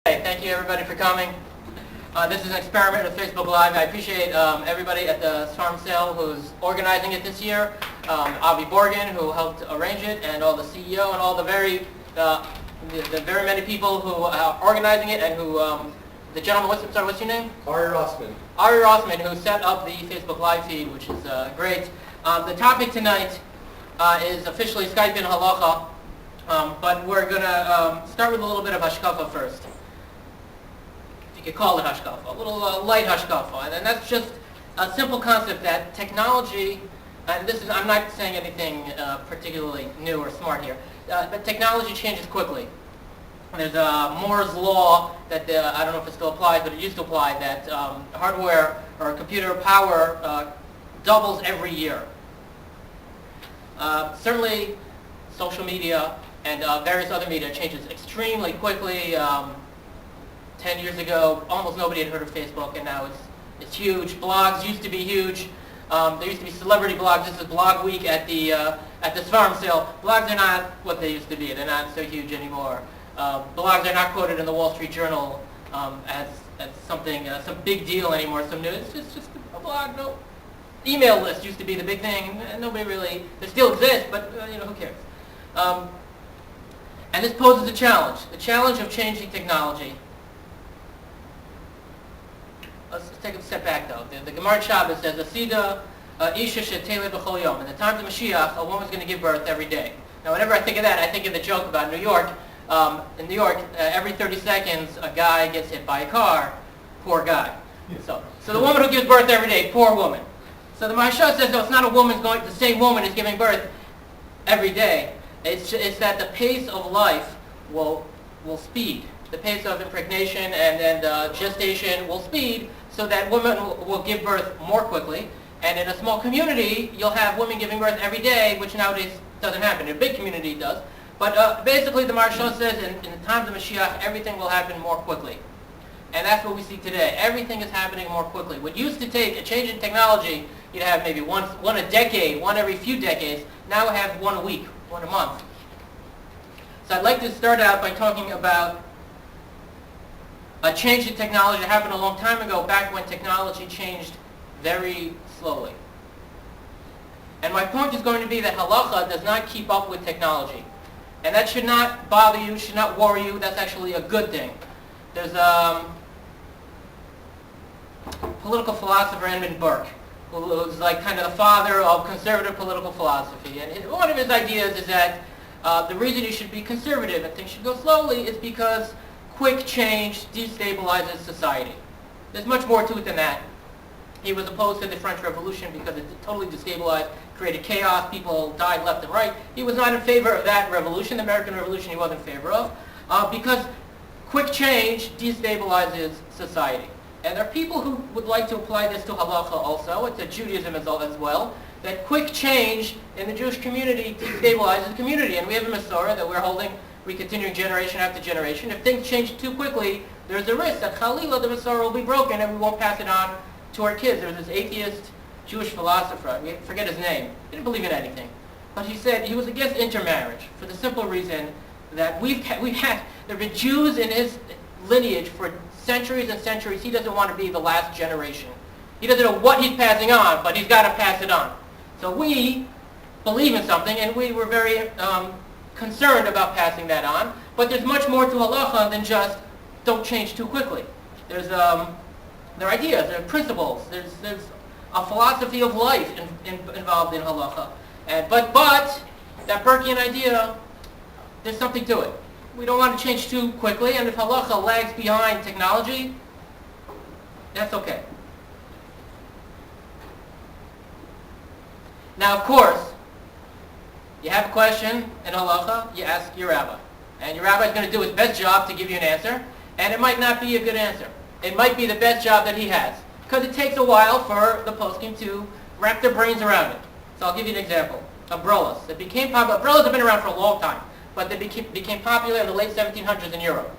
Hey, thank you everybody for coming. This is an experiment with Facebook Live. I appreciate everybody at the Farm Sale who's organizing it this year. Avi Borgen, who helped arrange it, and all the CEO and all the very many people who are organizing it, and who the gentleman. What's your name? Ari Rossman. Ari Rossman, who set up the Facebook Live feed, which is great. The topic tonight is officially Skype and Halacha, but we're going to start with a little bit of hashkafa first. You could call it hashkafa, a little light hashkafa, and that's just a simple concept that technology, and this is, I'm not saying anything particularly new or smart here, but technology changes quickly. There's Moore's law that, I don't know if it still applies, but it used to apply, that hardware or computer power doubles every year. Certainly social media and various other media changes extremely quickly. 10 years ago, almost nobody had heard of Facebook, and now it's huge. Blogs used to be huge. There used to be celebrity blogs. This is Blog Week at this farm sale. Blogs are not what they used to be. They're not so huge anymore. Blogs are not quoted in the Wall Street Journal as something, some big deal anymore. Some news. It's just a blog. No, email list used to be the big thing. And nobody really. They still exist, but who cares? And this poses a challenge. The challenge of changing technology. Let's take a step back though. The Gemara Shabbos says, "Asida isha sheteled b'chol yom." In the time of Mashiach, a woman's going to give birth every day. Now, whenever I think of that, I think of the joke about New York. In New York, every 30 seconds, a guy gets hit by a car. Poor guy. So the woman who gives birth every day, poor woman. So the Maharsha says, no, it's not a woman the same woman is giving birth every day. It's that the pace of life will speed. The pace of impregnation and gestation will speed, so that women will give birth more quickly. And in a small community, you'll have women giving birth every day, which nowadays doesn't happen. In a big community, it does. But basically, the Maharsha says in the times of Mashiach, everything will happen more quickly. And that's what we see today. Everything is happening more quickly. What used to take a change in technology, you'd have maybe one a decade, one every few decades. Now we have one a week, one a month. So I'd like to start out by talking about a change in technology that happened a long time ago, back when technology changed very slowly. And my point is going to be that halacha does not keep up with technology. And that should not bother you, should not worry you. That's actually a good thing. There's a political philosopher, Edmund Burke, who's like kind of the father of conservative political philosophy. And one of his ideas is that the reason you should be conservative and things should go slowly is because quick change destabilizes society. There's much more to it than that. He was opposed to the French Revolution because it totally destabilized, created chaos, people died left and right. He was not in favor of that revolution, the American Revolution he was in favor of, because quick change destabilizes society. And there are people who would like to apply this to halacha also, to Judaism as well, that quick change in the Jewish community destabilizes the community. And we have a Masorah that we're holding, we continue generation after generation. If things change too quickly, there's a risk that Chalila, the Masorah, will be broken and we won't pass it on to our kids. There was this atheist Jewish philosopher, I forget his name, he didn't believe in anything. But he said he was against intermarriage for the simple reason that there have been Jews in his lineage for centuries and centuries. He doesn't want to be the last generation. He doesn't know what he's passing on, but he's got to pass it on. So we believe in something, and we were very concerned about passing that on. But there's much more to halacha than just don't change too quickly. There are ideas, there are principles, there's a philosophy of life involved in halacha. But that Burkean idea, there's something to it. We don't want to change too quickly, and if halacha lags behind technology, that's okay. Now, of course, you have a question in halacha, you ask your rabbi. And your rabbi is going to do his best job to give you an answer, and it might not be a good answer. It might be the best job that he has, because it takes a while for the poskim to wrap their brains around it. So I'll give you an example. Umbrellas. Umbrellas have been around for a long time, but they became popular in the late 1700s in Europe.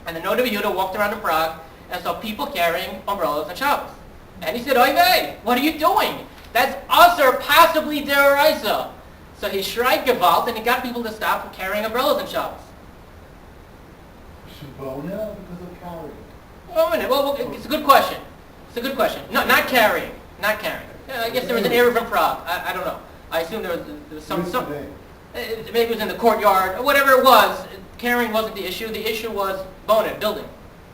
And the Noda Yehuda walked around in Prague and saw people carrying umbrellas on Shabbos. And he said, "Oy vey, what are you doing? That's usher, possibly deraisa." So he shrieked gewalt, and he got people to stop carrying umbrellas on Shabbos. Bona because of carrying. Well, a minute. Well, it's a good question. It's a good question. No, not carrying. Not carrying. I guess there was an Eruv from Prague. I don't know. I assume there was some maybe it was in the courtyard, or whatever it was. Carrying wasn't the issue. The issue was bona, building.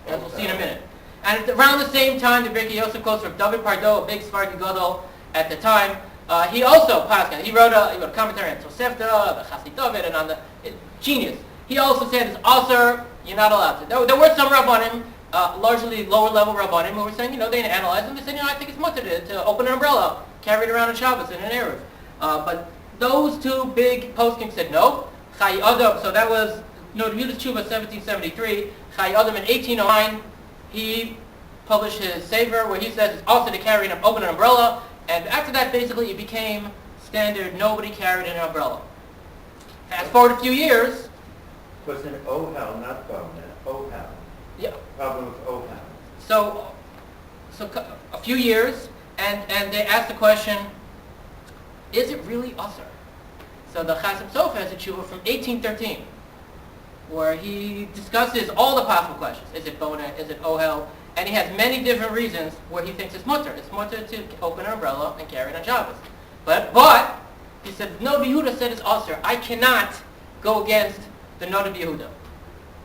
As we'll see in a minute. And around the same time, the Birkei Yosef quotes from David Pardo, a big Sephardi Gadol at the time. He also Paskin. He wrote a commentary on Tosefta, the Chassid David, and on the genius. He also said it's also you're not allowed to. There were some Rabbanim, largely lower level Rabbanim, who were saying, they analyzed them. They said, I think it's mutter to open an umbrella, carry it around on Shabbos in an Eruv. But those two big poskim said no. Chai Adam, so that was Yehuda's Tshuva 1773. Chai Adam in 1809, he published his Sefer where he says it's also to carry and open an umbrella. And after that, basically, it became standard. Nobody carried an umbrella. Fast forward a few years. It was an Ohel, not Bona. Ohel. Yeah. Problem with Ohel. So a few years, and they asked the question, is it really usher? So the Chasam Sofer has a tshuva from 1813, where he discusses all the possible questions. Is it bona? Is it ohel? And he has many different reasons where he thinks it's mutter. It's mutter to open an umbrella and carry it on Shabbos. But he said, no, Yehuda said it's usher. I cannot go against the Noda of Yehuda.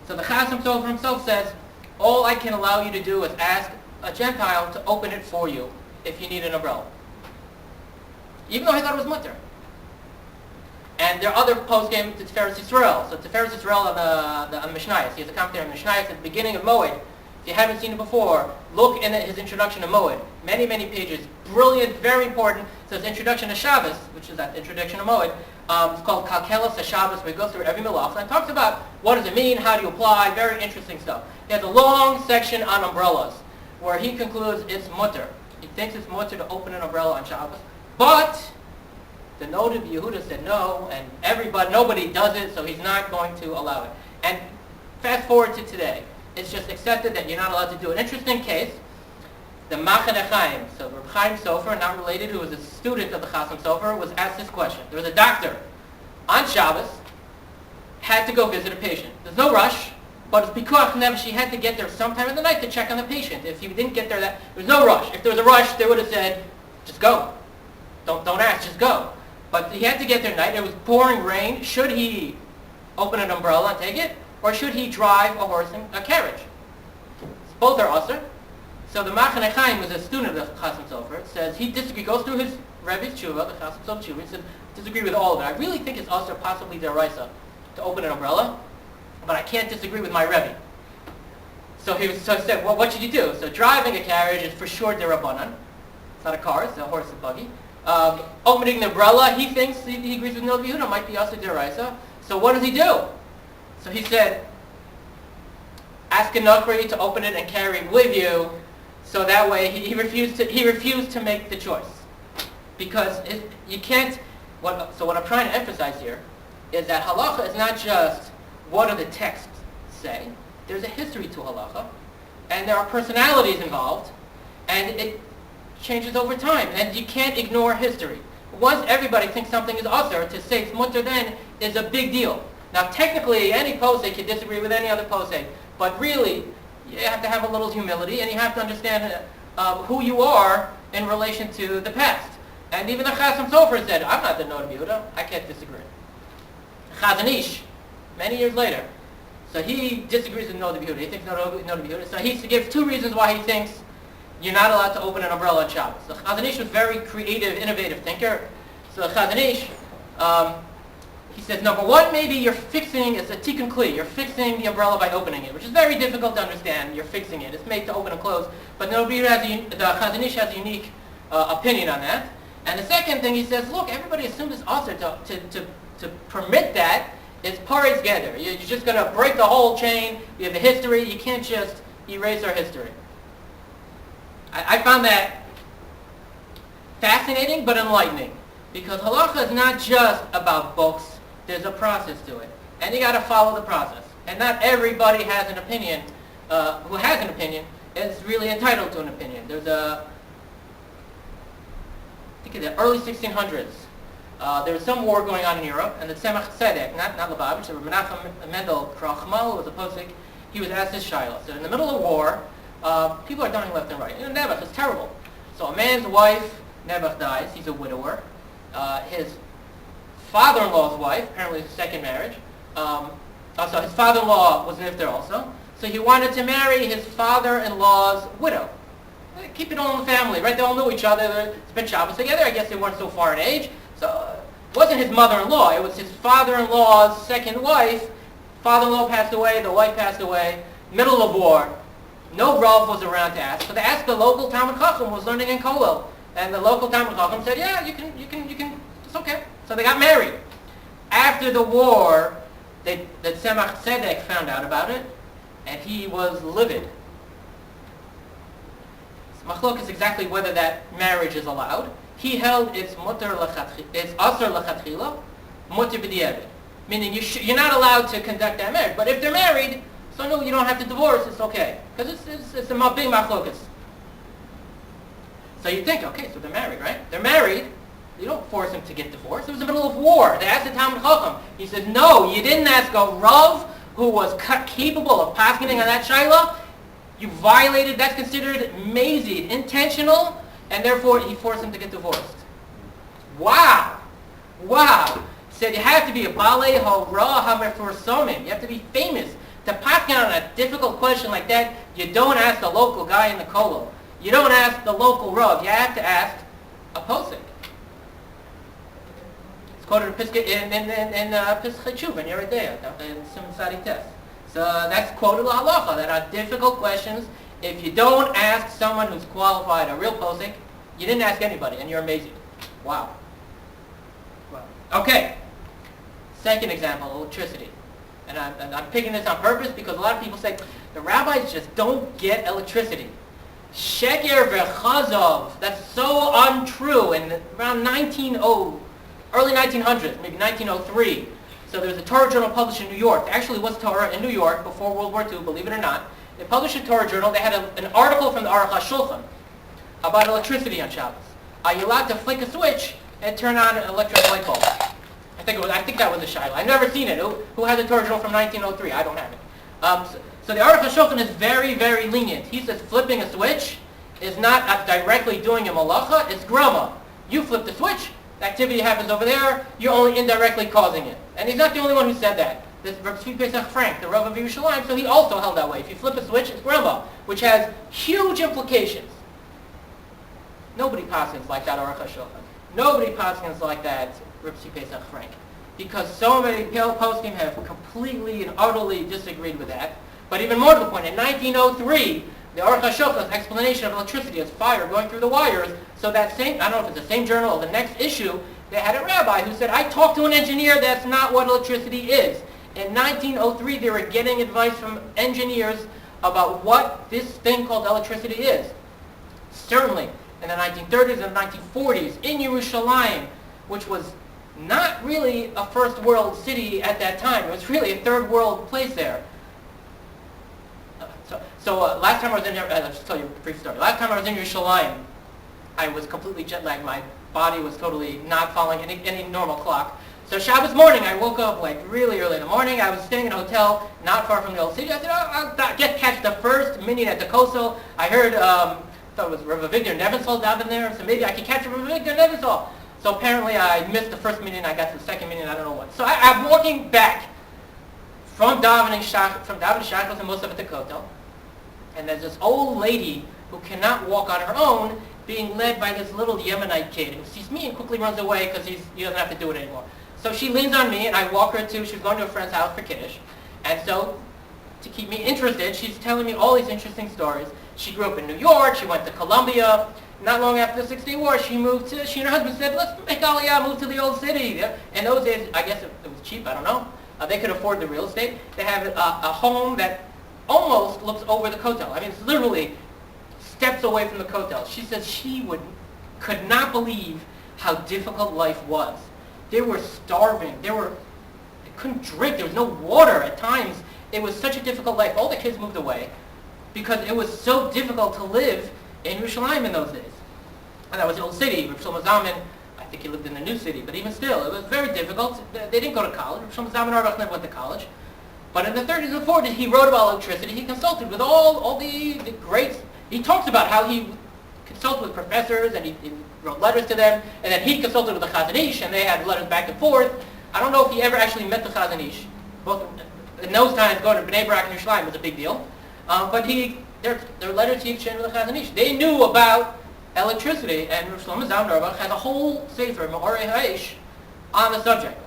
So the Chasam Sofer himself says, all I can allow you to do is ask a Gentile to open it for you if you need an umbrella. Even though I thought it was mutter. And there are other post-game to Tiferes Yisrael. So Tiferes Yisrael on the Mishnayos. He has a commentary on Mishnayos at the beginning of Moed. If you haven't seen it before, look in his introduction to Moed. Many, many pages. Brilliant, very important. So his introduction to Shabbos, which is that introduction to Moed, it's called Kalkelos HaShabbos, where he goes through every milach and talks about what does it mean, how do you apply, very interesting stuff. He has a long section on umbrellas, where he concludes it's mutter. He thinks it's mutter to open an umbrella on Shabbos. But the Noda of Yehuda said no, and nobody does it, so he's not going to allow it. And fast forward to today. It's just accepted that you're not allowed to do it. An interesting case, the Machaneh Chaim, so Reb Chaim Sofer, not related, who was a student of the Chasam Sofer, was asked this question. There was a doctor on Shabbos, had to go visit a patient. There's no rush, but it's because she had to get there sometime in the night to check on the patient. If you didn't get there, there was no rush. If there was a rush, they would have said, just go. Don't ask, just go. But he had to get there at night. It was pouring rain. Should he open an umbrella and take it? Or should he drive a horse and a carriage? Both are usher. So the Machaneh Chaim was a student of the Chasam Sofer. Says he disagrees, goes through his Rebbe's tshuva, the Chasam Sofer tshuva. He said, disagree with all of it. I really think it's usher, possibly deraisa, to open an umbrella, but I can't disagree with my Rebbe. So he said, well, what should you do? So driving a carriage is for sure derabanan. It's not a car, it's a horse and buggy. Opening the umbrella, he thinks, he agrees with Noda Yehuda, might be usher deraisa. So what does he do? So he said, ask a Nokri to open it and carry it with you, so that way he refused to make the choice. Because you can't, so what I'm trying to emphasize here is that halacha is not just what do the texts say. There's a history to halacha, and there are personalities involved, and it changes over time, and you can't ignore history. Once everybody thinks something is usher, to say it's mutter then is a big deal. Now, technically, any posek can disagree with any other posek, but really, you have to have a little humility, and you have to understand who you are in relation to the past. And even the Chasam Sofer said, I'm not the Noda Yehuda, I can't disagree. Chazon Ish, many years later, so he disagrees with Noda Yehuda. He thinks Noda Yehuda. So he gives two reasons why he thinks you're not allowed to open an umbrella on Shabbos. So Chazon Ish was a very creative, innovative thinker. So Chazon Ish, he says, number one, maybe you're fixing, it's a tikkun kli, you're fixing the umbrella by opening it, which is very difficult to understand. You're fixing it. It's made to open and close. But the Chazon Ish has a unique opinion on that. And the second thing he says, look, everybody assumes it's usher to permit that is pares geder. You're just going to break the whole chain. You have a history. You can't just erase our history. I found that fascinating but enlightening, because halacha is not just about books. There's a process to it, and you got to follow the process. And not everybody has an opinion. Who has an opinion is really entitled to an opinion. There's I think in the early 1600s, there was some war going on in Europe, and the Tzemach Tzedek, not Lubavitch, Menachem Mendel Krachmal, who was a posek, he was asked his shiloh. So in the middle of war, people are dying left and right. Nebuch is terrible. So a man's wife, Nebuch, dies. He's a widower. His father-in-law's wife, apparently his second marriage. Also, his father-in-law was nifter also. So he wanted to marry his father-in-law's widow. Keep it all in the family, right? They all knew each other. Spent Shabbos together. I guess they weren't so far in age. So it wasn't his mother-in-law. It was his father-in-law's second wife. Father-in-law passed away. The wife passed away. Middle of war. No Rav was around to ask. So they asked the local Talmud Chacham who was learning in Kollel. And the local Talmud Chacham said, yeah, you can, it's okay. So they got married. After the war, the Tzemach Tzedek found out about it, and he was livid. Machlok is exactly whether that marriage is allowed. He held it's asur lechatchila, muter b'diavad, meaning you're not allowed to conduct that marriage. But if they're married, so no, you don't have to divorce. It's okay because it's a big machlokas. So you think, okay, so they're married, right? They're married. You don't force him to get divorced. It was the middle of war. They asked the Talmud Chacham. He said, no, you didn't ask a Rav who was capable of paskening on that shaila. You violated, that's considered mazid, intentional, and therefore he forced him to get divorced. Wow. He said you have to be a balei hara hameforsomim. You have to be famous. To pasken on a difficult question like that, you don't ask the local guy in the kollel. You don't ask the local Rav. You have to ask a posek. It's quoted in Pischei Tshuva, you're right there, in Simon Sadi Test. So that's quoted halacha, that on difficult questions, if you don't ask someone who's qualified, a real posek, you didn't ask anybody, and you're amazing. Wow. Okay. Second example, electricity. And I'm picking this on purpose because a lot of people say, the rabbis just don't get electricity. Sheker v'chazov, that's so untrue. In around early 1900s, maybe 1903, so there was a Torah journal published in New York. There actually was Torah in New York before World War II, believe it or not. They published a Torah journal. They had an article from the Aruch HaShulchan about electricity on Shabbos. Are you allowed to flick a switch and turn on an electric light bulb? I think that was a shiloh. I've never seen it. Who has a Torah journal from 1903? I don't have it. So the Aruch HaShulchan is very, very lenient. He says flipping a switch is not directly doing a malacha, it's grama. You flip the switch, the activity happens over there, you're only indirectly causing it. And he's not the only one who said that. There's Tzvi Pesach Frank, the Rav of Yerushalayim, so he also held that way. If you flip a switch, it's grama, which has huge implications. Nobody paskins like that Aruch HaShulchan. Nobody paskins like that Tzvi Pesach Frank. Because so many poskim have completely and utterly disagreed with that. But even more to the point, in 1903, the Aruch HaShulchan's explanation of electricity as fire going through the wires, so that same, I don't know if it's the same journal or the next issue, they had a rabbi who said, I talked to an engineer, that's not what electricity is. In 1903, they were getting advice from engineers about what this thing called electricity is. Certainly, in the 1930s and 1940s, in Yerushalayim, which was not really a first world city at that time, it was really a third world place there. So last time I was in there, I'll just tell you a brief story. Last time I was in Yerushalayim, I was completely jet lagged. My body was totally not following any normal clock. So Shabbos morning, I woke up like really early in the morning. I was staying in a hotel not far from the old city. I said, I'll catch the first minyan at the Kosel. I heard, thought it was Rav Avigdor Nebenzahl down there, so maybe I could catch Rav Avigdor Nebenzahl. So apparently I missed the first minyan, I got to the second minyan, I don't know what. So I'm walking back from davening Shachos and Musaf at the Kotel. And there's this old lady who cannot walk on her own being led by this little Yemenite kid who sees me and quickly runs away because he doesn't have to do it anymore. So she leans on me and I walk her she was going to a friend's house for Kiddush. And so to keep me interested, she's telling me all these interesting stories. She grew up in New York, she went to Columbia. Not long after the 6-Day War, she and her husband said, let's make Aliyah, move to the old city. In those days, I guess it was cheap, I don't know. They could afford the real estate. They have a home that almost looks over the Kotel. I mean, it's literally steps away from the Kotel. She says she could not believe how difficult life was. They were starving. They couldn't drink. There was no water at times. It was such a difficult life. All the kids moved away because it was so difficult to live in Yerushalayim in those days. And that was the old city. Rav Shlomo Zalman, I think he lived in the new city, but even still, it was very difficult. They didn't go to college. Rav Shlomo Zalman Auerbach never went to college. But in the 30s and 40s, he wrote about electricity. He consulted with all the greats. He talks about how he consulted with professors, and he wrote letters to them, and then he consulted with the Chazon Ish, and they had letters back and forth. I don't know if he ever actually met the Chazon Ish. Both in those times, going to Bnei Brak and Yerushalayim was a big deal. But their letters he exchanged with the Chazon Ish. They knew about electricity, and Rav Shlomo Zalman Auerbach has a whole sefer, Ma'orei Ha'ish, on the subject.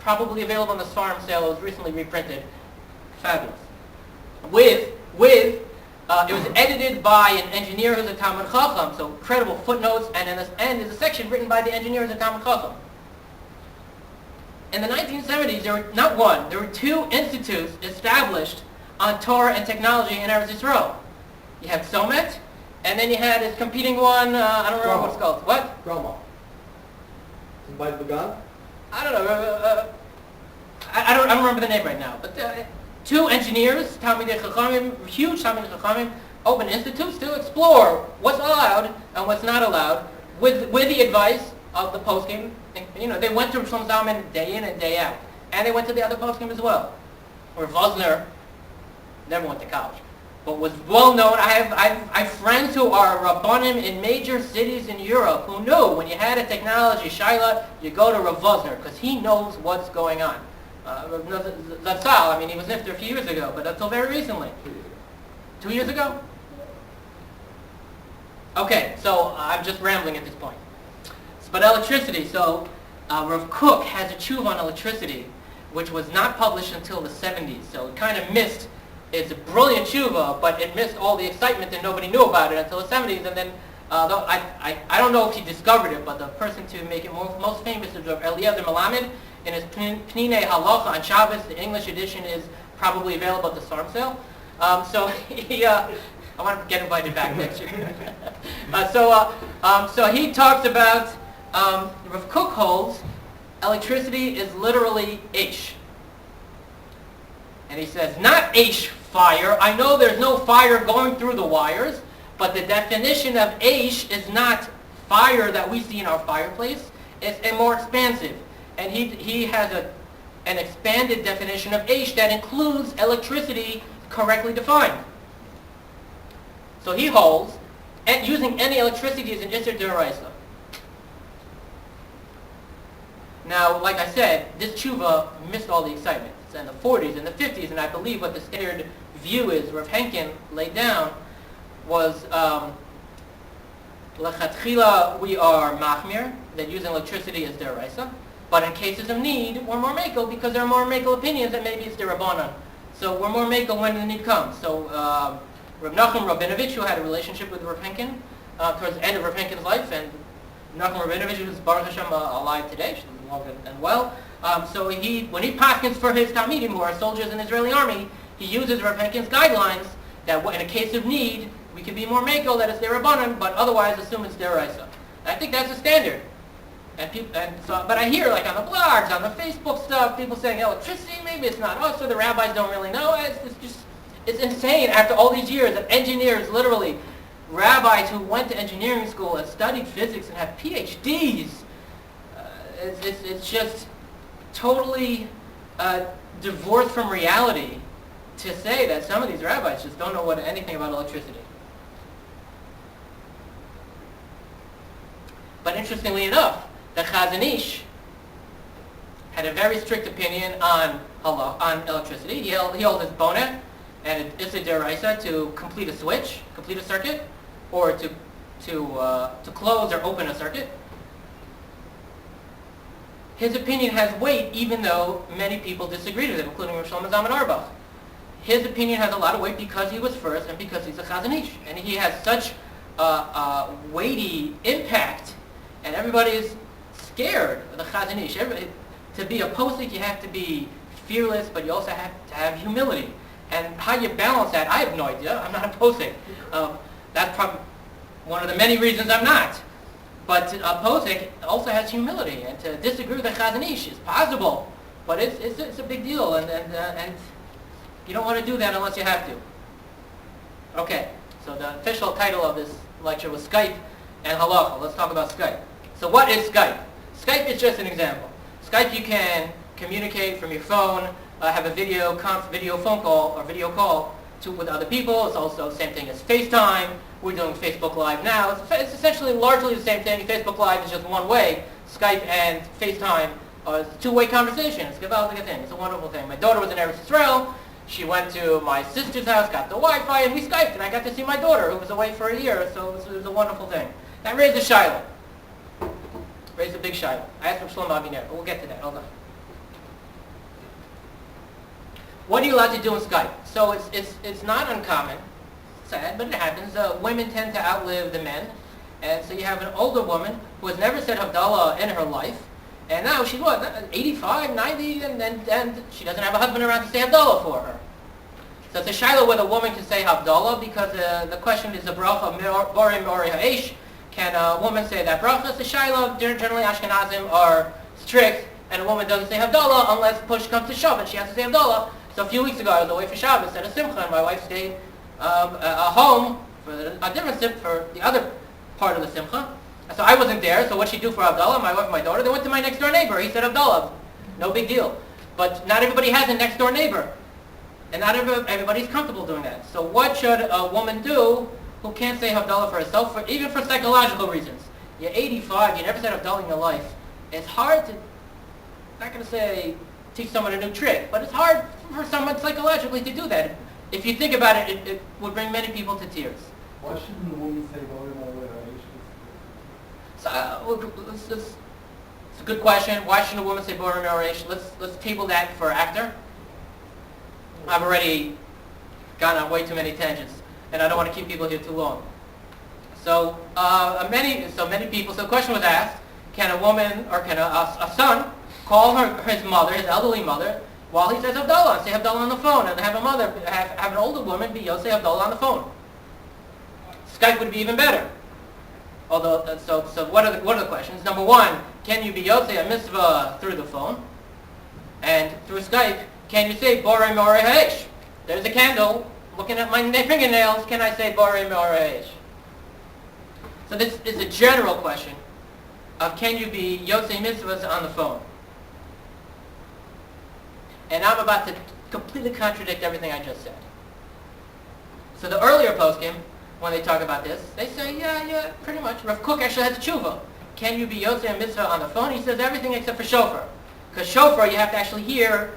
Probably available on the Sfarim sale. It was recently reprinted. Fabulous. It was edited by an engineer who's a Talmud Chacham, so incredible footnotes, and in this end is a section written by the engineer who's a Talmud Chacham. In the 1970s, there were not one, there were two institutes established on Torah and technology in Eretz Yisrael. You have Somet, and then you had his competing one, I don't remember what it's called. What? Grandma. Somebody begun? I don't know. I don't remember the name right now. But two engineers, Talmidei Chachamim, huge Talmidei Chachamim, open institutes to explore what's allowed and what's not allowed with the advice of the poskim. They went to Rav Shlomo Zalman day in and day out. And they went to the other poskim as well. Or Vosner never went to college, but was well known. I have friends who are Rabbanim in major cities in Europe who knew when you had a technology shaila, you go to Rav Vosner because he knows what's going on. Zatzal, he was nifter a few years ago, but until very recently. 2 years ago? Okay, so I'm just rambling at this point. But electricity, so Rav Kook has a tshuva on electricity, which was not published until the 70s, so it kind of missed. It's a brilliant tshuva, but it missed all the excitement and nobody knew about it until the 70s, and then I don't know if he discovered it, but the person to make it most famous is Rav Eliezer Melamed. In his Pnei Halacha on Shabbos, the English edition is probably available at the Sfarim sale. So I want to get invited back next year. So he talks about, Rav Kook holds, electricity is literally Aish. And he says, not Aish fire. I know there's no fire going through the wires, but the definition of Aish is not fire that we see in our fireplace. It's more expansive. And he has an expanded definition of Aish that includes electricity correctly defined. So he holds, and using any electricity is an Isser D'Oraisa. Now, like I said, this tshuva missed all the excitement. It's in the 40s and the 50s, and I believe what the standard view is, Rav Henkin laid down, was Lechatchila we are machmir, that using electricity is D'Oraisa. But in cases of need, we're more makel because there are more makel opinions that maybe it's D'Rabbanan. So we're more makel when the need comes. So Rav Nachum Rabinovich, who had a relationship with Rav Henkin towards the end of Rav Henkin's life, and Nachum Rabinovich is Baruch Hashem alive today, she's long and well. So when he paskins for his Talmidim, who are soldiers in the Israeli army, he uses Rav Henkin's guidelines that in a case of need, we can be more makel that it's D'Rabbanan, but otherwise assume it's D'Oraisa. I think that's a standard. But I hear, like on the blogs, on the Facebook stuff, people saying electricity, maybe it's not us, or the rabbis don't really know. It's insane after all these years of engineers, literally, rabbis who went to engineering school and studied physics and have PhDs. It's just totally divorced from reality to say that some of these rabbis just don't know anything about electricity. But interestingly enough, the Chazon Ish had a very strict opinion on electricity. He holds his bonnet, and it's a deraisa to complete a switch, complete a circuit, or to close or open a circuit. His opinion has weight, even though many people disagreed with him, including Rav Shlomo Zalman Auerbach. His opinion has a lot of weight because he was first and because he's a Chazon Ish, and he has such weighty impact, and everybody is scared of the Chazon Ish. To be a posik, you have to be fearless, but you also have to have humility. And how you balance that, I have no idea. I'm not a posik. That's probably one of the many reasons I'm not. But a posik also has humility, and to disagree with the Chazon Ish is possible, but it's a big deal, and you don't want to do that unless you have to. Okay, so the official title of this lecture was Skype and Halacha. Let's talk about Skype. So what is Skype? Skype is just an example. Skype, you can communicate from your phone have a video phone call or video call with other people. It's also the same thing as FaceTime. We're doing Facebook Live now. It's essentially largely the same thing. Facebook Live is just one way. Skype and FaceTime is a two-way conversation. It's a geweldige thing. It's a wonderful thing. My daughter was in Eretz Israel. She went to my sister's house, got the Wi-Fi, and we Skyped, and I got to see my daughter, who was away for a year, so it was a wonderful thing. That raised a shiloh. Raised a big shiloh. I asked for Shlomo Aviner, but we'll get to that. Hold on. What are you allowed to do in Skype? So it's not uncommon, sad, but it happens. Women tend to outlive the men, and so you have an older woman who has never said Havdalah in her life, and now she's 85, 90, and she doesn't have a husband around to say Havdalah for her. So it's a shiloh whether a woman can say Havdalah, because the question is the bracha Borim Ori Ha'esh. Can a woman say that bracha? It's a shiloh. Generally Ashkenazim are strict, and a woman doesn't say Havdalah unless push comes to shove, and she has to say Havdalah. So a few weeks ago, I was away for Shabbos at a simcha, and my wife stayed home for a different simcha, for the other part of the simcha. So I wasn't there, so what'd she do for Havdalah? My wife and my daughter, they went to my next door neighbor. He said Havdalah. No big deal. But not everybody has a next door neighbor. And not everybody's comfortable doing that. So what should a woman do who can't say Havdalah for herself, even for psychological reasons? You're 85, you never said Havdalah in your life. It's hard to, I'm not going to say teach someone a new trick, but it's hard for someone psychologically to do that. If you think about it, it would bring many people to tears. Why shouldn't the woman say Borim Ori Ha'esh? So, it's a good question. Why shouldn't a woman say Borim Ori Ha'esh? Let's table that for after. I've already gone on way too many tangents, and I don't want to keep people here too long. So many people. So the question was asked: can a woman or can a son call his mother, his elderly mother, while he says Havdalah, and say Havdalah on the phone, and have an older woman be Yosei Havdalah on the phone? Skype would be even better. Although, so what are the questions? Number one, can you be Yosei a mitzvah through the phone? And through Skype, can you say Borim Ori Ha'esh? There's a candle. Looking at my fingernails, can I say Borim Ori Ha'esh? So this is a general question of can you be Yosei mitzvahs on the phone? And I'm about to completely contradict everything I just said. So the earlier poskim, when they talk about this, they say, yeah, pretty much. Rav Kook actually has a tshuva. Can you be Yosei mitzvah on the phone? He says everything except for shofar. Because shofar, you have to actually hear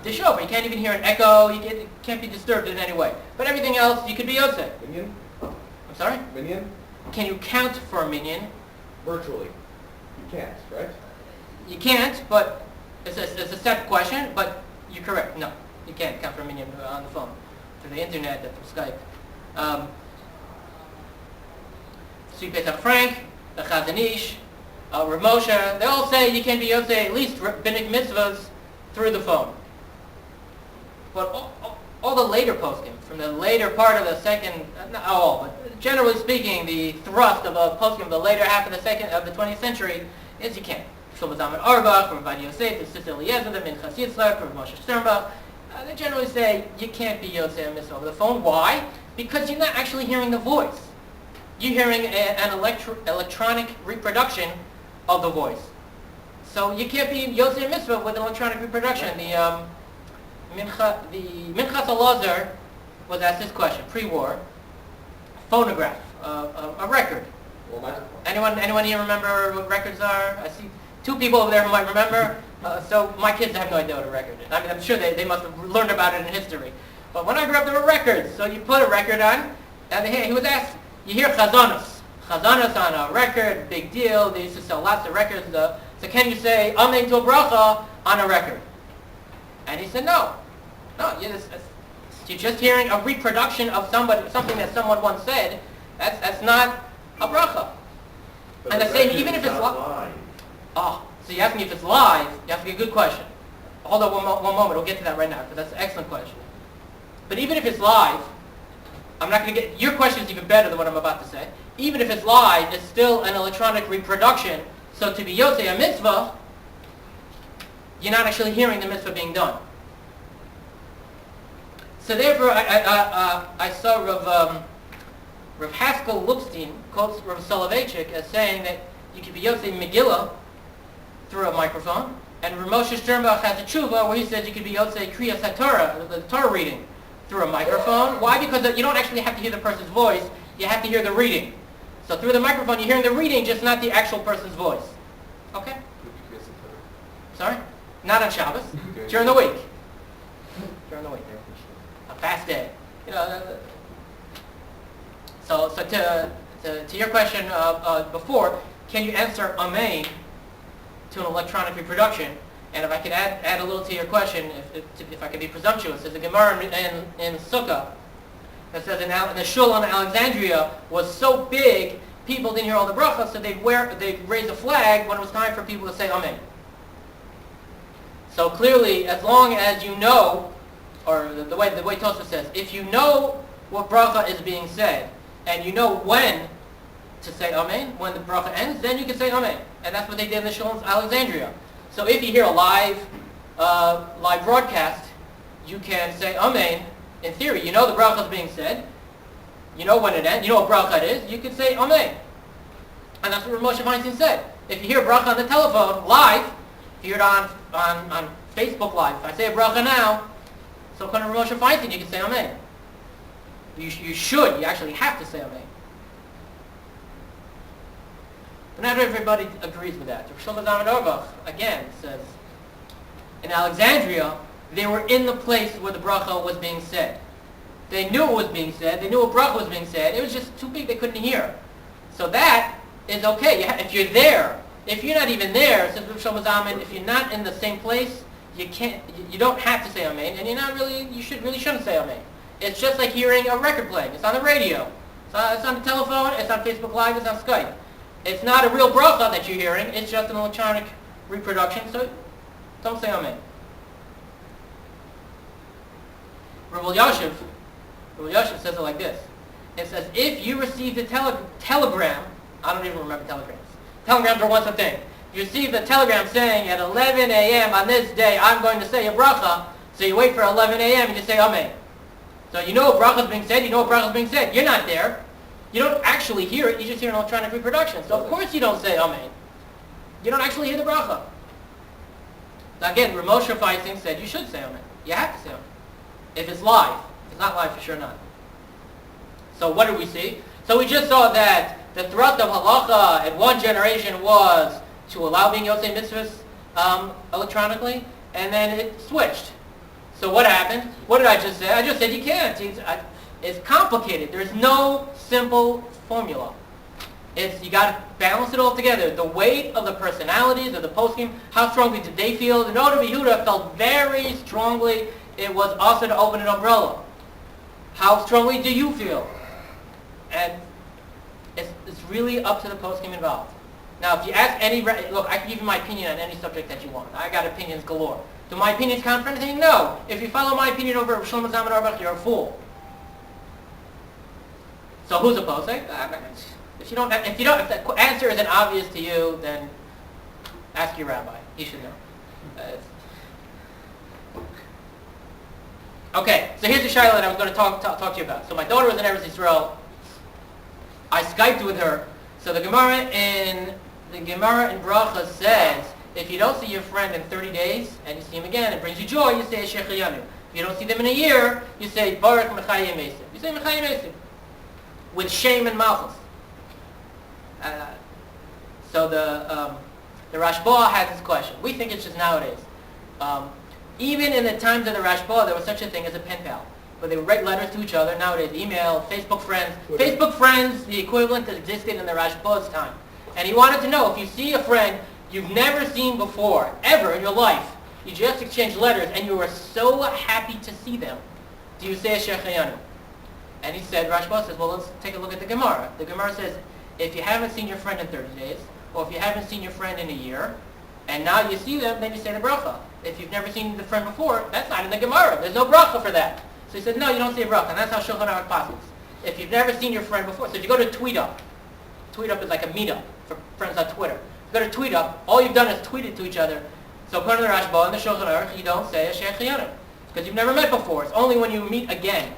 the shofar. You can't even hear an echo. It can't be disturbed in any way. But everything else, you could be Yosei. Minyan? I'm sorry? Minyan? Can you count for a minyan? Virtually. You can't, right? You can't, but it's a separate question, but you're correct. No, you can't count for a minyan on the phone, through the internet, through Skype. So you Pesach Frank, the Chazon Ish, Rav Moshe, they all say you can be Yosei at least rabbinic mitzvahs through the phone. But all the later poskim, from the later part of the second, not all, but generally speaking, the thrust of a poskim of the later half of the 20th century is you can't. Shlomo Zalman Auerbach, Rav Yosef, the Sister Eliezer, the Minchas Yitzchak, Rav Moshe Sternbach, they generally say you can't be Yosei a mitzvah over the phone. Why? Because you're not actually hearing the voice. You're hearing an electronic reproduction of the voice. So you can't be Yosei mitzvah with an electronic reproduction. The Minchas Elazar was asked this question pre-war. Phonograph, a record. Well, Anyone here remember what records are? I see two people over there who might remember. So my kids have no idea what a record is. I mean, I'm sure they must have learned about it in history. But when I grew up, there were records. So you put a record on, and he was asked, you hear chazanos. Chazanos on a record, big deal. They used to sell lots of records. So can you say amen to a bracha on a record? And he said, no. You're just hearing a reproduction of something that someone once said. That's not a bracha. But And the same, even if it's live. Oh, so you ask me if it's live. You ask me a good question. Hold on one moment. We'll get to that right now, because that's an excellent question. But even if it's live, I'm not going to get... Your question is even better than what I'm about to say. Even if it's live, it's still an electronic reproduction. So to be Yosei a mitzvah, you're not actually hearing the mitzvah being done. So therefore, I saw Rav Haskell Lupstein quotes Rav Soloveitchik as saying that you could be Yosei Megillah through a microphone, And Moshe Sternbach has a tshuva where he says you could be Yotzei Kriyas HaTorah, the Torah reading, through a microphone. Why? Because you don't actually have to hear the person's voice, you have to hear the reading. So through the microphone you're hearing the reading, just not the actual person's voice. Okay? Sorry? Not on Shabbos. During the week. During the week. A fast day. You know. So to your question before, can you answer Amen to an electronic reproduction? And if I could add a little to your question, if I could be presumptuous, there's a Gemara in Sukkah that says in the shul in Alexandria was so big, people didn't hear all the brachas, so they'd raise a flag when it was time for people to say Amen. So clearly, as long as you know, or the way Tosfos says, if you know what bracha is being said, and you know when to say Amen, when the bracha ends, then you can say Amen. And that's what they did in the shul in Alexandria. So if you hear a live broadcast, you can say Amen. In theory, you know the bracha is being said. You know when it ends. You know what bracha it is. You can say Amen. And that's what Moshe Feinstein said. If you hear bracha on the telephone live, if you hear it on Facebook Live, if I say a bracha now, so according to Moshe Feinstein, you can say Amen. You should. You actually have to say Amen. But not everybody agrees with that. Shlomo Zalman Auerbach, again, says, in Alexandria, they were in the place where the bracha was being said. They knew it was being said. They knew what bracha was being said. It was just too big, they couldn't hear. So that is okay. If you're there, if you're not even there, says Shlomo Zalman, if you're not in the same place, you don't have to say Amen, and you shouldn't say Amen. It's just like hearing a record playing. It's on the radio. It's on the telephone. It's on Facebook Live. It's on Skype. It's not a real bracha that you're hearing. It's just an electronic reproduction, so don't say Amen. Rav Elyashiv says it like this. It says, if you received a telegram, I don't even remember telegrams. Telegrams are once a thing. You receive a telegram saying at 11 a.m. on this day, I'm going to say a bracha, so you wait for 11 a.m. and you say Amen. So you know what bracha is being said, you know what bracha is being said. You're not there. You don't actually hear it, you just hear an electronic reproduction. So of course you don't say Amen. You don't actually hear the bracha. Now again, Moshe Feinstein said you should say Amen. You have to say Amen. If it's live. If it's not live, for sure not. So what did we see? So we just saw that the thrust of halacha in one generation was to allow being Yotzei Mitzvahs electronically, and then it switched. So what happened? What did I just say? I just said you can't. It's complicated. There's no simple formula. You got to balance it all together. The weight of the personalities of the poskim, how strongly did they feel? The Noda Yehuda felt very strongly it was also to open an umbrella. How strongly do you feel? And it's really up to the poskim involved. Now, if you ask look, I can give you my opinion on any subject that you want. I got opinions galore. Do my opinions count for anything? No. If you follow my opinion over Shlomo Zalman Auerbach, you're a fool. So who's opposed? If the answer isn't obvious to you, then ask your rabbi. He should know. Okay, so here's the shayla that I was going to talk to you about. So my daughter was in Eretz Yisrael. I Skyped with her. So the Gemara in Bracha says, if you don't see your friend in 30 days and you see him again, it brings you joy, you say Shechayanu. If you don't see them in a year, you say Baruch Mechayim Esim. You say Mechayim Esim. With shame and malchus. So the Rashba has this question. We think it's just nowadays. Even in the times of the Rashba, there was such a thing as a pen pal, where they would write letters to each other. Nowadays, email, Facebook friends. Facebook friends, the equivalent that existed in the Rashba's time. And he wanted to know, if you see a friend you've never seen before, ever in your life, you just exchanged letters, and you were so happy to see them, do you say a Shechayanu? And he said, Rashba says, well, let's take a look at the Gemara. The Gemara says, if you haven't seen your friend in 30 days, or if you haven't seen your friend in a year, and now you see them, then you say the bracha. If you've never seen the friend before, that's not in the Gemara. There's no bracha for that. So he said, no, you don't say a bracha. And that's how Shulchan Aruch passes. If you've never seen your friend before, so if you go to TweetUp is like a meetup for friends on Twitter. If you go to TweetUp, all you've done is tweet it to each other. So according to the Rashba and the Shulchan Aruch, you don't say a Shechayanu, because you've never met before. It's only when you meet again.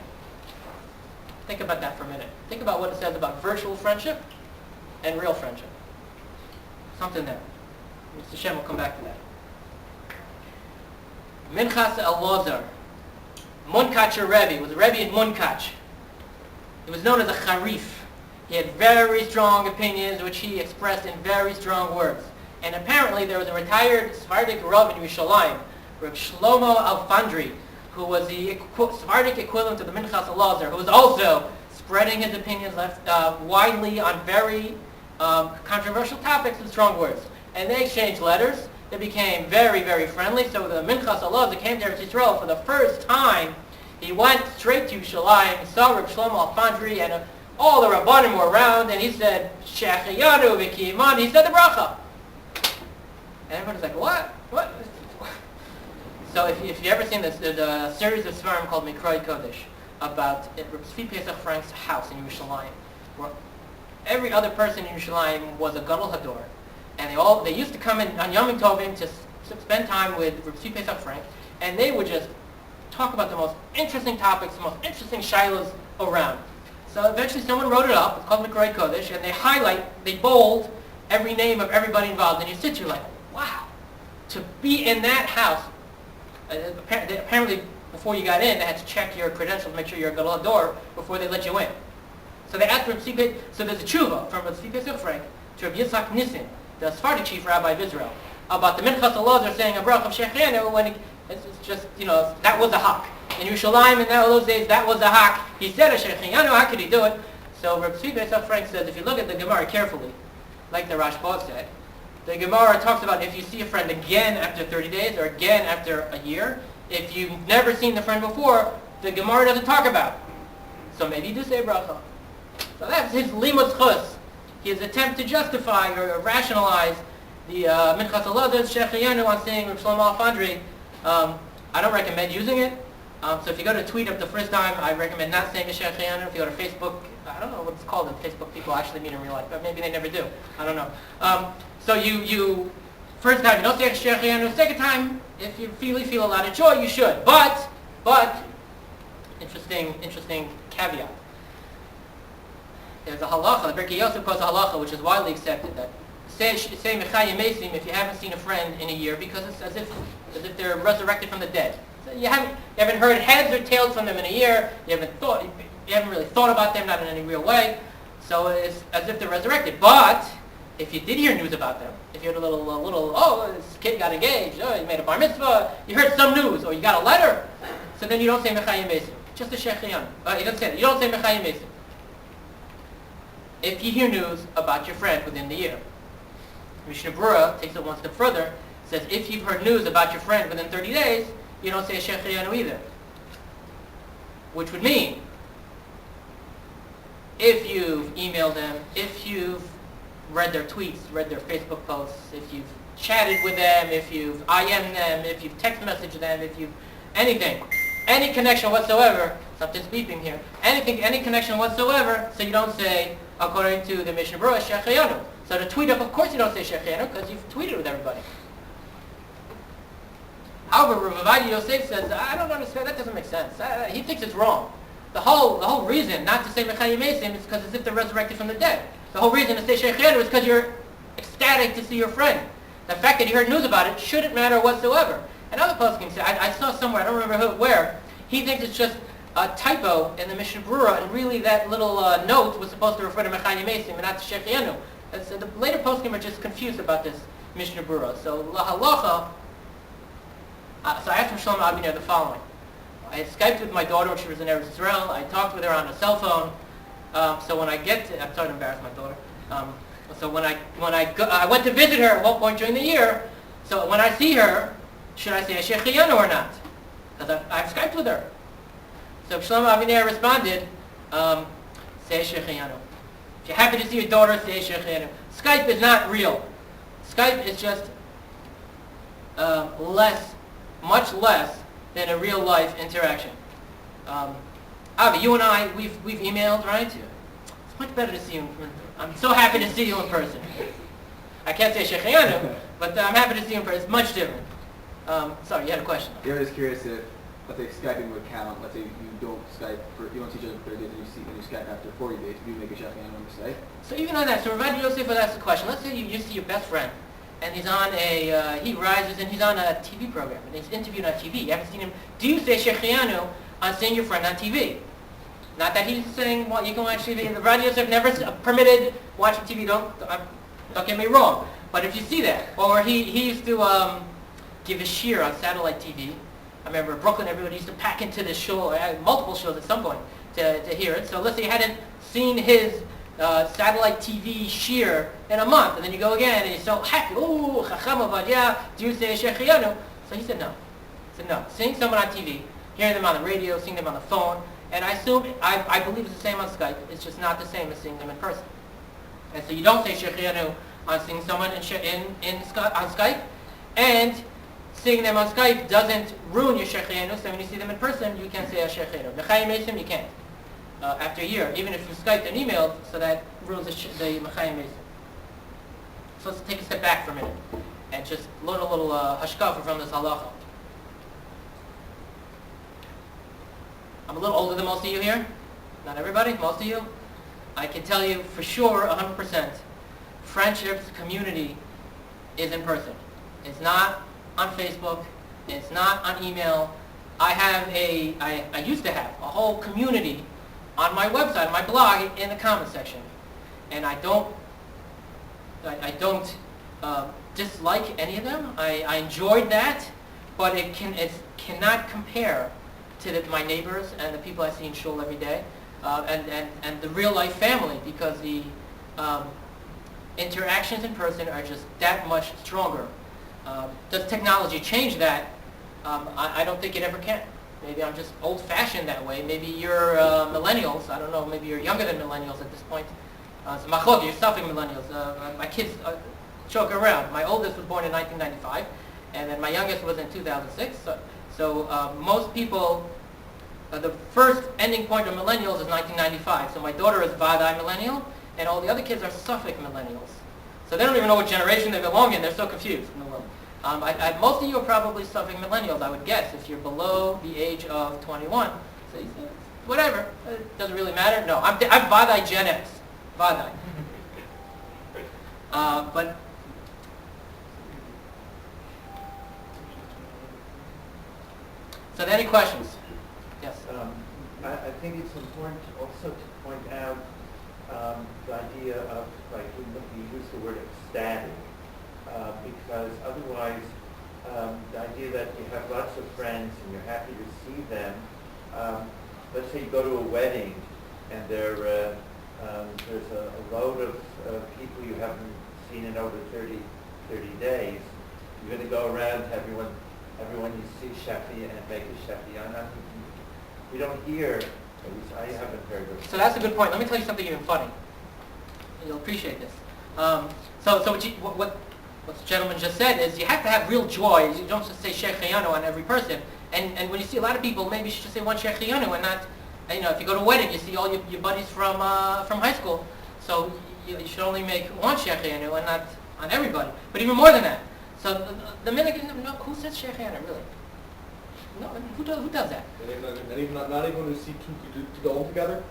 Think about that for a minute. Think about what it says about virtual friendship and real friendship. Something there. Mr. Shem will come back to that. Minchas Elazar, Munkacher Rebbe, was a Rebbe in Munkach. He was known as a Charif. He had very strong opinions, which he expressed in very strong words. And apparently there was a retired Sephardic Rav in Yerushalayim, Rav Shlomo Alfandri, who was the Sephardic equivalent of the Minchas Elazar, who was also spreading his opinions widely on very controversial topics with strong words. And they exchanged letters. They became very, very friendly. So the Minchas Elazar came to Eretz Yisrael for the first time. He went straight to Yerushalayim, saw Rav Shlomo Alfandri, and all the Rabbanim were around, and he said, Shechayanu v'kiman, he said the bracha. And everybody's like, what? What? So if you ever seen this, there's a series of svarim called Mikroi Kodesh about Tzvi Pesach Frank's house in Yerushalayim, where every other person in Yerushalayim was a Gadol Hador. And they used to come in on Yom Tovim to spend time with Tzvi Pesach Frank, and they would just talk about the most interesting topics, the most interesting shilos around. So eventually someone wrote it up. It's called Mikroi Kodesh, and they bold every name of everybody involved. And you sit, you're like, wow, to be in that house. Apparently, before you got in, they had to check your credentials, make sure you're a Gadol Hador before they let you in. So they asked Rav Tzvi, so there's a tshuva from Rav Tzvi Pesach Frank to Rav Yitzhak Nissin, the Sephardic chief rabbi of Israel, about the Minchas Elazar saying a bracha of Shechenu when it's just, that was a hak. In Yerushalayim in those days, that was a hak. He said a Shechenu, how could he do it? So Rav Tzvi Pesach Frank says, if you look at the Gemara carefully, like the Rashba said, the Gemara talks about if you see a friend again after 30 days or again after a year, if you've never seen the friend before, the Gemara doesn't talk about it. So maybe you do say bracha. So that's his limud chus, his attempt to justify or rationalize the Minchas Elazar's Shechayanu on saying Rav Shlomo Alfandri. I don't recommend using it. So if you go to tweet up the first time, I recommend not saying a Shechayanu. If you go to Facebook, I don't know what it's called if Facebook people actually meet in real life, but maybe they never do. I don't know. So you first time you don't say a Shechayanu. Second time, if you really feel a lot of joy, you should. But interesting caveat. There's a halacha, the Birkei Yosef quotes a halacha which is widely accepted that say Mechayim Mesim if you haven't seen a friend in a year because it's as if they're resurrected from the dead. So you haven't heard heads or tails from them in a year. You haven't really thought about them, not in any real way. So it's as if they're resurrected. But if you did hear news about them, if you had a little, this kid got engaged, he made a bar mitzvah, you heard some news, or you got a letter, so then you don't say Mechayim Mesim, just a Shechayanu. You don't say that. You don't say Mechayim Mesim. If you hear news about your friend within the year. Mishnah Berurah takes it one step further, says if you've heard news about your friend within 30 days, you don't say a Shechayanu either. Which would mean, if you've emailed them, if you've read their tweets, read their Facebook posts, if you've chatted with them, if you've IM'd them, if you've text messaged them, if you've anything, any connection whatsoever, something's beeping here, any connection whatsoever, so you don't say, according to the Mishnah Berurah, Shechayanu. So to tweet up, of course you don't say Shechayanu, because you've tweeted with everybody. However, Rav Ovadia Yosef says, I don't understand, that doesn't make sense. He thinks it's wrong. The whole reason not to say Mechayim Mesim is because as if they're resurrected from the dead. The whole reason to say Shechayanu is because you're ecstatic to see your friend. The fact that you heard news about it shouldn't matter whatsoever. And other poskim say, I saw somewhere, I don't remember where, he thinks it's just a typo in the Mishnah Berurah, and really that little note was supposed to refer to Mechayim Mesim and not to Shechayanu. So the later poskim are just confused about this Mishnah Berurah. So la halacha. So I asked Rav Shlomo Aviner the following. I had Skyped with my daughter when she was in Eretz Yisrael. I talked with her on a cell phone. So when I get to, I'm sorry to embarrass my daughter. So when I went to visit her at one point during the year. So when I see her, should I say a Shechayanu or not? Because I've Skyped with her. So Shlomo Aviner responded, say a Shechayanu. If you're happy to see your daughter, say a Shechayanu. Skype is not real. Skype is just much less than a real life interaction. Avi, you and I, we've emailed, right? It's much better to see you. I'm so happy to see you in person. I can't say Shechayanu, but I'm happy to see you in person. It's much different. Sorry, you had a question. Yeah, I was curious if, let's say Skyping would count. Let's say you don't see each other for 30 days, and you Skype after 40 days. Do you make a Shechayanu on the site? So even on that, so Rav Ovadia Yosef would ask the question. Let's say you see your best friend, and he's on he rises and he's on a TV program, and he's interviewed on TV. You haven't seen him. Do you say Shechianu on seeing your friend on TV? Not that he's saying, well, you can watch TV. The Rabbi Yosef never permitted watching TV. Don't get me wrong. But if you see that, or he used to give a shiur on satellite TV. I remember in Brooklyn, everybody used to pack into the show, multiple shows at some point to hear it. So let's say you hadn't seen his satellite TV shiur in a month, and then you go again, and you're so happy. Ooh, Chacham Avadia, do you say Shechianu? So he said no. He said no. Seeing someone on TV, hearing them on the radio, seeing them on the phone, and I assume, I believe it's the same on Skype. It's just not the same as seeing them in person. And so you don't say Shechianu on seeing someone on Skype, and seeing them on Skype doesn't ruin your Shechianu. So when you see them in person, you can say a Shechianu. Mechayim Mesim, you can't. After a year, even if you Skyped and emailed, so that ruins the Mechayim Mesim. So let's take a step back for a minute and just learn a little hashkafa from this halacha. I'm a little older than most of you here. Not everybody, most of you. I can tell you for sure, 100%, friendships, community is in person. It's not on Facebook. It's not on email. I used to have a whole community on my website, on my blog, in the comment section. And I don't dislike any of them. I enjoyed that, but it cannot compare to my neighbors and the people I see in shul every day, and the real life family, because the interactions in person are just that much stronger. Does technology change that? I don't think it ever can. Maybe I'm just old-fashioned that way. Maybe you're millennials. I don't know. Maybe you're younger than millennials at this point. So machlok, you're stuffing millennials. My kids joke around. My oldest was born in 1995, and then my youngest was in 2006. So most people, the first ending point of millennials is 1995. So my daughter is Vadai millennial, and all the other kids are Suffolk millennials. So they don't even know what generation they belong in. They're so confused in the world. Most of you are probably Suffolk millennials, I would guess, if you're below the age of 21. So you say, whatever, it doesn't really matter. No, I'm Vadai Gen X. Vadai. But so, any questions? Yes. I think it's important also to point out the idea of, like, you use the word ecstatic, because otherwise, the idea that you have lots of friends and you're happy to see them. Let's say you go to a wedding and there's a load of people you haven't seen in over 30 days. You're going to go around everyone you see Shafi and make a Shafi. We don't hear, at least I haven't heard of it. So that's a good point. Let me tell you something even funny. You'll appreciate this. What the gentleman just said is you have to have real joy. You don't just say Shechianu on every person. And when you see a lot of people, maybe you should just say one Shechianu and not, if you go to a wedding, you see all your buddies from high school. So you should only make one Shechianu and not on everybody. But even more than that. So the minute, who says Shechianu really? No, who does that? Not even when you see two Gedolim together?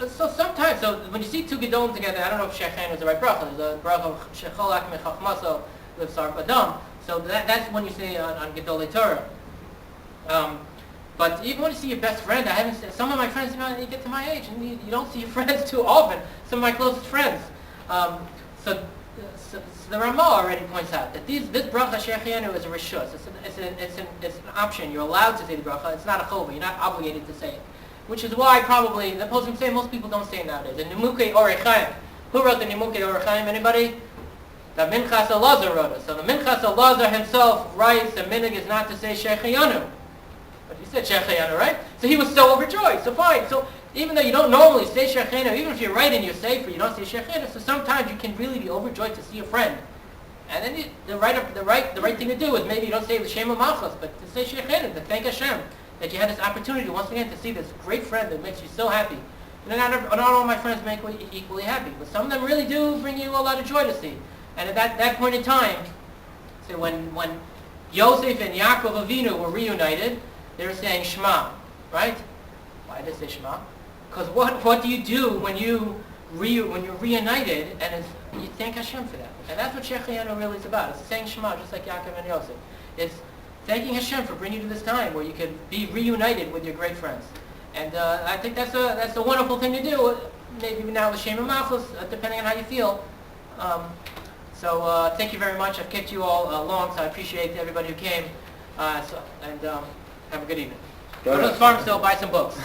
So sometimes, when you see two Gedolim together, I don't know if Shechianu is the right bracha. There's a bracha of Shecholak Mechachmaso Livsar Adam. So that's when you say on Gedolei Torah. But even when you see your best friend, I haven't seen, some of my friends, you get to my age, and you don't see your friends too often. Some of my closest friends. So the Ramah already points out that this bracha Shechianu is a rishus. It's an option. You're allowed to say the bracha. It's not a chova. You're not obligated to say it. Which is why probably the poskim say most people don't say it nowadays. The Nimukei Orei Chaim. Who wrote the Nimukei Orei Chaim? Anybody? The Minchas Elazar wrote it. So the Minchas Elazar himself writes the minhag is not to say Shechianu. But he said Shechianu, right? So he was so overjoyed. So fine. So even though you don't normally say Shechianu, even if you're right and you're safe, you don't say Shechianu. So sometimes you can really be overjoyed to see a friend. And then the right thing to do is maybe you don't say the Shem of Malchus, but to say Shechianu, to thank Hashem that you had this opportunity once again to see this great friend that makes you so happy. Not all my friends make me equally happy, but some of them really do bring you a lot of joy to see. And at that point in time, so when Yosef and Yaakov Avinu were reunited, they were saying Shema, right? Why did they say Shema? Because what do you do when you when you're reunited, and you thank Hashem for that. And that's what Shechianu really is about. It's saying Shema, just like Yaakov and Yosef. It's thanking Hashem for bringing you to this time where you can be reunited with your great friends. And I think that's a wonderful thing to do. Maybe now with Shem and Machos, depending on how you feel. So thank you very much. I've kept you all long, so I appreciate everybody who came. Have a good evening. Go to the farm still, buy some books.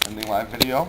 Ending live video.